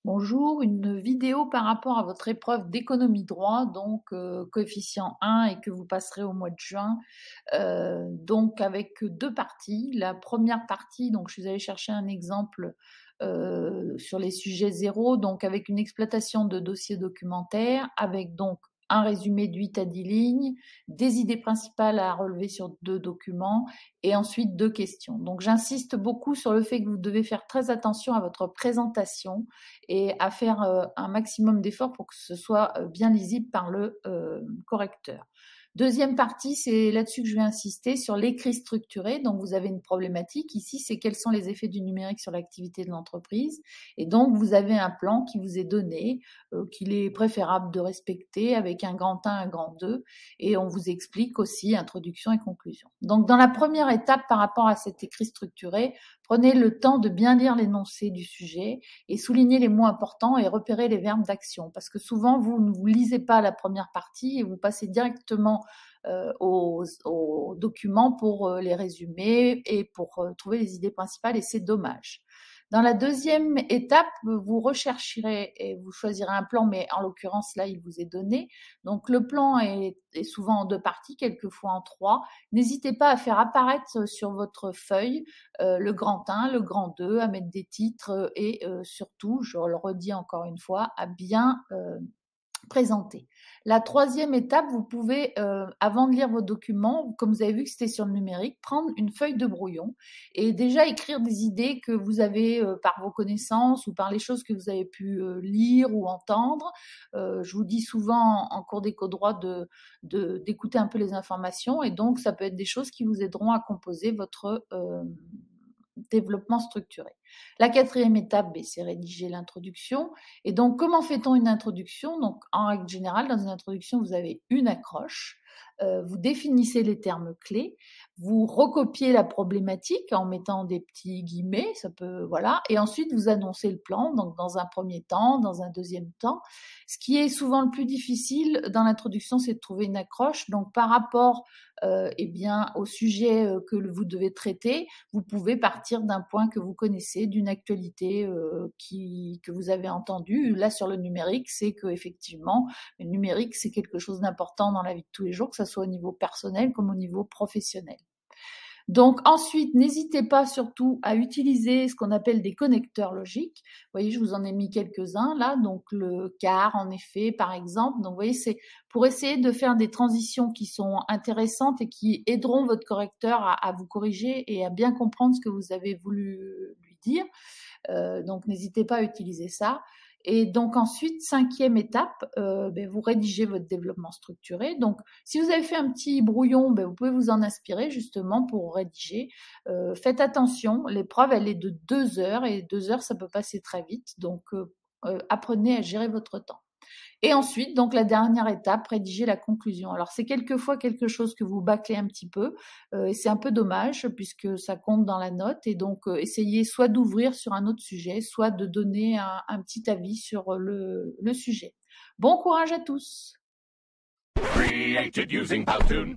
Bonjour, une vidéo par rapport à votre épreuve d'économie droit, donc coefficient 1 et que vous passerez au mois de juin. Donc avec 2 parties. La première partie, donc je suis allée chercher un exemple, sur les sujets 0, donc avec une exploitation de dossiers documentaires, avec donc un résumé de 8 à 10 lignes, des idées principales à relever sur 2 documents et ensuite 2 questions. Donc j'insiste beaucoup sur le fait que vous devez faire très attention à votre présentation et à faire un maximum d'efforts pour que ce soit bien lisible par le correcteur. Deuxième partie, c'est là-dessus que je vais insister, sur l'écrit structuré. Donc, vous avez une problématique. Ici, c'est quels sont les effets du numérique sur l'activité de l'entreprise. Et donc, vous avez un plan qui vous est donné, qu'il est préférable de respecter avec un grand 1, un grand 2. Et on vous explique aussi introduction et conclusion. Donc, dans la première étape par rapport à cet écrit structuré, prenez le temps de bien lire l'énoncé du sujet et soulignez les mots importants et repérez les verbes d'action. Parce que souvent, vous ne vous lisez pas la première partie et vous passez directement aux documents pour les résumer et pour trouver les idées principales et c'est dommage. Dans la deuxième étape, vous rechercherez et vous choisirez un plan, mais en l'occurrence, là, il vous est donné. Donc, le plan est souvent en 2 parties, quelquefois en 3. N'hésitez pas à faire apparaître sur votre feuille le grand 1, le grand 2, à mettre des titres et surtout, je le redis encore une fois, à bien présenter. La troisième étape, vous pouvez, avant de lire vos documents, comme vous avez vu que c'était sur le numérique, prendre une feuille de brouillon et déjà écrire des idées que vous avez par vos connaissances ou par les choses que vous avez pu lire ou entendre. Je vous dis souvent en cours d'éco-droit d'écouter un peu les informations et donc ça peut être des choses qui vous aideront à composer votre développement structuré. La quatrième étape, c'est rédiger l'introduction. Et donc, comment fait-on une introduction? Donc, en règle générale, dans une introduction, vous avez une accroche, vous définissez les termes clés, vous recopiez la problématique en mettant des petits guillemets, ça peut, voilà, et ensuite vous annoncez le plan, donc dans un premier temps, dans un deuxième temps. Ce qui est souvent le plus difficile dans l'introduction, c'est de trouver une accroche. Donc, par rapport eh bien, au sujet que vous devez traiter, vous pouvez partir d'un point que vous connaissez, d'une actualité que vous avez entendue. Là, sur le numérique, c'est qu'effectivement, le numérique, c'est quelque chose d'important dans la vie de tous les jours, que ce soit au niveau personnel comme au niveau professionnel. Donc ensuite, n'hésitez pas surtout à utiliser ce qu'on appelle des connecteurs logiques. Vous voyez, je vous en ai mis quelques-uns là, donc le car en effet par exemple. Donc vous voyez, c'est pour essayer de faire des transitions qui sont intéressantes et qui aideront votre correcteur à vous corriger et à bien comprendre ce que vous avez voulu lui dire. Donc n'hésitez pas à utiliser ça. Et donc ensuite, cinquième étape, vous rédigez votre développement structuré. Donc si vous avez fait un petit brouillon, vous pouvez vous en inspirer justement pour rédiger. Faites attention, l'épreuve elle est de 2 heures et 2 heures ça peut passer très vite. Donc apprenez à gérer votre temps. Et ensuite, donc la dernière étape, rédiger la conclusion. Alors c'est quelquefois quelque chose que vous bâclez un petit peu et c'est un peu dommage puisque ça compte dans la note et donc essayez soit d'ouvrir sur un autre sujet, soit de donner un petit avis sur le sujet. Bon courage à tous. Created using Powtoon.